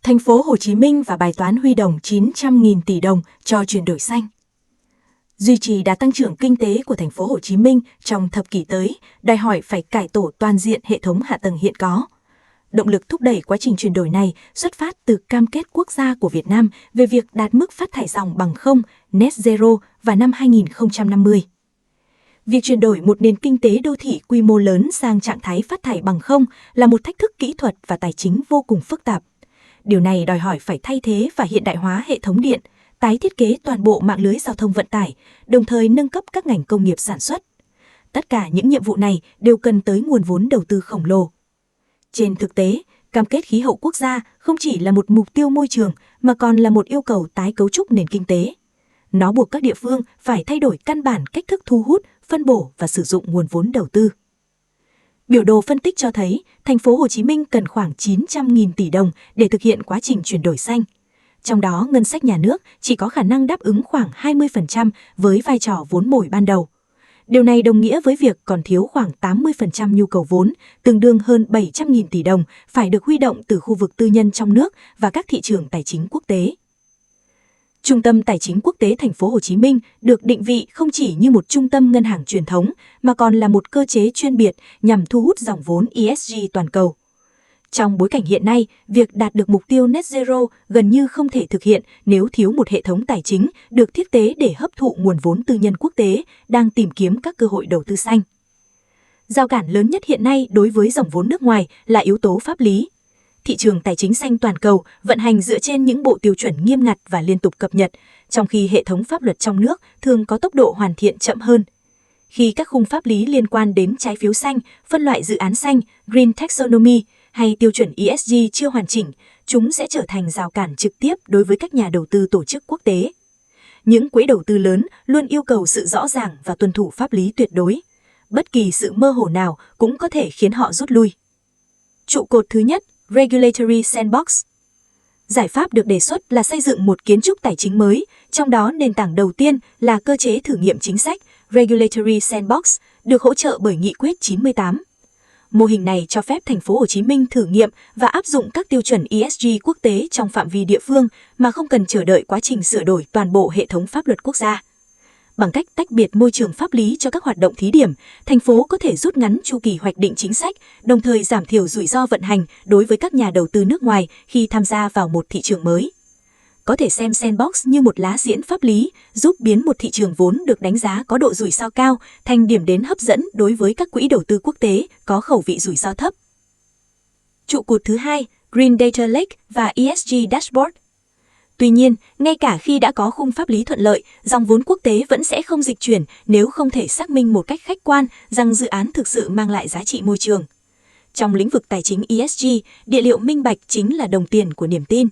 Thành phố Hồ Chí Minh và bài toán huy động 900.000 tỷ đồng cho chuyển đổi xanh. Duy trì đà tăng trưởng kinh tế của thành phố Hồ Chí Minh trong thập kỷ tới, đòi hỏi phải cải tổ toàn diện hệ thống hạ tầng hiện có. Động lực thúc đẩy quá trình chuyển đổi này xuất phát từ cam kết quốc gia của Việt Nam về việc đạt mức phát thải ròng bằng không, net zero vào năm 2050. Việc chuyển đổi một nền kinh tế đô thị quy mô lớn sang trạng thái phát thải bằng không là một thách thức kỹ thuật và tài chính vô cùng phức tạp. Điều này đòi hỏi phải thay thế và hiện đại hóa hệ thống điện, tái thiết kế toàn bộ mạng lưới giao thông vận tải, đồng thời nâng cấp các ngành công nghiệp sản xuất. Tất cả những nhiệm vụ này đều cần tới nguồn vốn đầu tư khổng lồ. Trên thực tế, cam kết khí hậu quốc gia không chỉ là một mục tiêu môi trường mà còn là một yêu cầu tái cấu trúc nền kinh tế. Nó buộc các địa phương phải thay đổi căn bản cách thức thu hút, phân bổ và sử dụng nguồn vốn đầu tư. Biểu đồ phân tích cho thấy, thành phố Hồ Chí Minh cần khoảng 900.000 tỷ đồng để thực hiện quá trình chuyển đổi xanh. Trong đó, ngân sách nhà nước chỉ có khả năng đáp ứng khoảng 20% với vai trò vốn mồi ban đầu. Điều này đồng nghĩa với việc còn thiếu khoảng 80% nhu cầu vốn, tương đương hơn 700.000 tỷ đồng phải được huy động từ khu vực tư nhân trong nước và các thị trường tài chính quốc tế. Trung tâm Tài chính Quốc tế Thành phố Hồ Chí Minh được định vị không chỉ như một trung tâm ngân hàng truyền thống mà còn là một cơ chế chuyên biệt nhằm thu hút dòng vốn ESG toàn cầu. Trong bối cảnh hiện nay, việc đạt được mục tiêu net zero gần như không thể thực hiện nếu thiếu một hệ thống tài chính được thiết kế để hấp thụ nguồn vốn tư nhân quốc tế đang tìm kiếm các cơ hội đầu tư xanh. Rào cản lớn nhất hiện nay đối với dòng vốn nước ngoài là yếu tố pháp lý. Thị trường tài chính xanh toàn cầu vận hành dựa trên những bộ tiêu chuẩn nghiêm ngặt và liên tục cập nhật, trong khi hệ thống pháp luật trong nước thường có tốc độ hoàn thiện chậm hơn. Khi các khung pháp lý liên quan đến trái phiếu xanh, phân loại dự án xanh, Green Taxonomy hay tiêu chuẩn ESG chưa hoàn chỉnh, chúng sẽ trở thành rào cản trực tiếp đối với các nhà đầu tư tổ chức quốc tế. Những quỹ đầu tư lớn luôn yêu cầu sự rõ ràng và tuân thủ pháp lý tuyệt đối. Bất kỳ sự mơ hồ nào cũng có thể khiến họ rút lui. Trụ cột thứ nhất, Regulatory Sandbox. Giải pháp được đề xuất là xây dựng một kiến trúc tài chính mới, trong đó nền tảng đầu tiên là cơ chế thử nghiệm chính sách Regulatory Sandbox, được hỗ trợ bởi Nghị quyết 98. Mô hình này cho phép thành phố Hồ Chí Minh thử nghiệm và áp dụng các tiêu chuẩn ESG quốc tế trong phạm vi địa phương mà không cần chờ đợi quá trình sửa đổi toàn bộ hệ thống pháp luật quốc gia. Bằng cách tách biệt môi trường pháp lý cho các hoạt động thí điểm, thành phố có thể rút ngắn chu kỳ hoạch định chính sách, đồng thời giảm thiểu rủi ro vận hành đối với các nhà đầu tư nước ngoài khi tham gia vào một thị trường mới. Có thể xem Sandbox như một lá diễn pháp lý, giúp biến một thị trường vốn được đánh giá có độ rủi ro cao thành điểm đến hấp dẫn đối với các quỹ đầu tư quốc tế có khẩu vị rủi ro thấp. Trụ cột thứ hai, Green Data Lake và ESG Dashboard. Tuy nhiên, ngay cả khi đã có khung pháp lý thuận lợi, dòng vốn quốc tế vẫn sẽ không dịch chuyển nếu không thể xác minh một cách khách quan rằng dự án thực sự mang lại giá trị môi trường. Trong lĩnh vực tài chính ESG, địa liệu minh bạch chính là đồng tiền của niềm tin.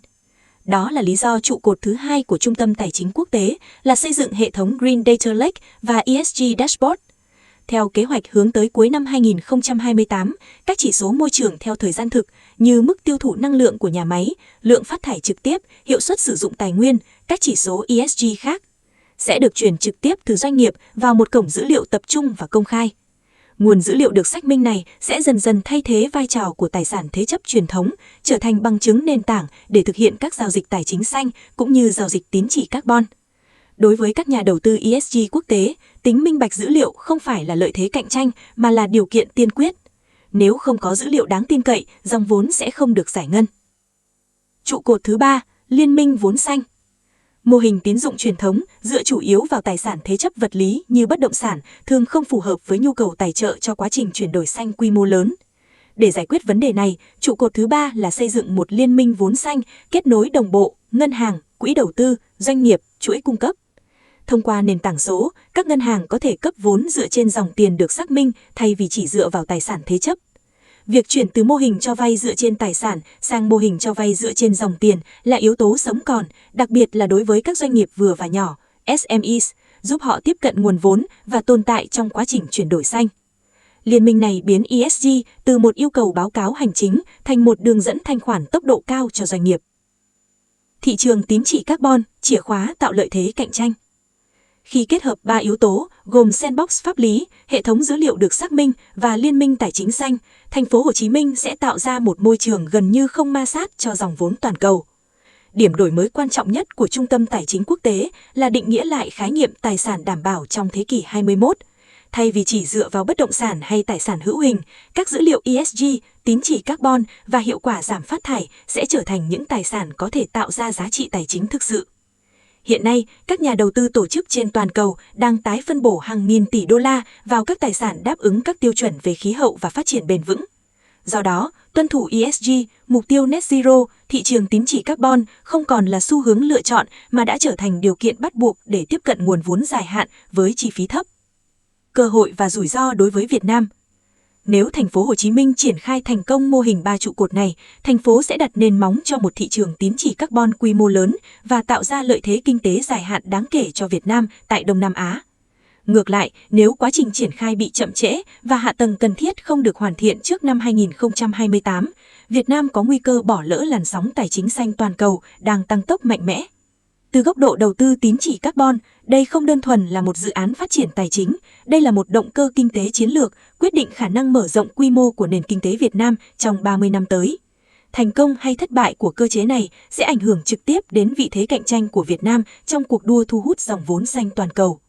Đó là lý do trụ cột thứ hai của Trung tâm Tài chính Quốc tế là xây dựng hệ thống Green Data Lake và ESG Dashboard. Theo kế hoạch hướng tới cuối năm 2028, các chỉ số môi trường theo thời gian thực như mức tiêu thụ năng lượng của nhà máy, lượng phát thải trực tiếp, hiệu suất sử dụng tài nguyên, các chỉ số ESG khác sẽ được truyền trực tiếp từ doanh nghiệp vào một cổng dữ liệu tập trung và công khai. Nguồn dữ liệu được xác minh này sẽ dần dần thay thế vai trò của tài sản thế chấp truyền thống, trở thành bằng chứng nền tảng để thực hiện các giao dịch tài chính xanh cũng như giao dịch tín chỉ carbon. Đối với các nhà đầu tư ESG quốc tế, tính minh bạch dữ liệu không phải là lợi thế cạnh tranh mà là điều kiện tiên quyết. Nếu không có dữ liệu đáng tin cậy, dòng vốn sẽ không được giải ngân. Trụ cột thứ ba, Liên minh vốn xanh. Mô hình tín dụng truyền thống dựa chủ yếu vào tài sản thế chấp vật lý như bất động sản thường không phù hợp với nhu cầu tài trợ cho quá trình chuyển đổi xanh quy mô lớn. Để giải quyết vấn đề này, trụ cột thứ ba là xây dựng một liên minh vốn xanh kết nối đồng bộ, ngân hàng, quỹ đầu tư, doanh nghiệp, chuỗi cung cấp. Thông qua nền tảng số, các ngân hàng có thể cấp vốn dựa trên dòng tiền được xác minh thay vì chỉ dựa vào tài sản thế chấp. Việc chuyển từ mô hình cho vay dựa trên tài sản sang mô hình cho vay dựa trên dòng tiền là yếu tố sống còn, đặc biệt là đối với các doanh nghiệp vừa và nhỏ, SMEs, giúp họ tiếp cận nguồn vốn và tồn tại trong quá trình chuyển đổi xanh. Liên minh này biến ESG từ một yêu cầu báo cáo hành chính thành một đường dẫn thanh khoản tốc độ cao cho doanh nghiệp. Thị trường tín chỉ carbon, chìa khóa tạo lợi thế cạnh tranh. Khi kết hợp 3 yếu tố gồm sandbox pháp lý, hệ thống dữ liệu được xác minh và liên minh tài chính xanh, thành phố Hồ Chí Minh sẽ tạo ra một môi trường gần như không ma sát cho dòng vốn toàn cầu. Điểm đổi mới quan trọng nhất của Trung tâm Tài chính Quốc tế là định nghĩa lại khái niệm tài sản đảm bảo trong thế kỷ 21. Thay vì chỉ dựa vào bất động sản hay tài sản hữu hình, các dữ liệu ESG, tín chỉ carbon và hiệu quả giảm phát thải sẽ trở thành những tài sản có thể tạo ra giá trị tài chính thực sự. Hiện nay, các nhà đầu tư tổ chức trên toàn cầu đang tái phân bổ hàng nghìn tỷ đô la vào các tài sản đáp ứng các tiêu chuẩn về khí hậu và phát triển bền vững. Do đó, tuân thủ ESG, mục tiêu Net Zero, thị trường tín chỉ carbon không còn là xu hướng lựa chọn mà đã trở thành điều kiện bắt buộc để tiếp cận nguồn vốn dài hạn với chi phí thấp. Cơ hội và rủi ro đối với Việt Nam. Nếu thành phố Hồ Chí Minh triển khai thành công mô hình 3 trụ cột này, thành phố sẽ đặt nền móng cho một thị trường tín chỉ carbon quy mô lớn và tạo ra lợi thế kinh tế dài hạn đáng kể cho Việt Nam tại Đông Nam Á. Ngược lại, nếu quá trình triển khai bị chậm trễ và hạ tầng cần thiết không được hoàn thiện trước năm 2028, Việt Nam có nguy cơ bỏ lỡ làn sóng tài chính xanh toàn cầu đang tăng tốc mạnh mẽ. Từ góc độ đầu tư tín chỉ carbon, đây không đơn thuần là một dự án phát triển tài chính, đây là một động cơ kinh tế chiến lược, quyết định khả năng mở rộng quy mô của nền kinh tế Việt Nam trong 30 năm tới. Thành công hay thất bại của cơ chế này sẽ ảnh hưởng trực tiếp đến vị thế cạnh tranh của Việt Nam trong cuộc đua thu hút dòng vốn xanh toàn cầu.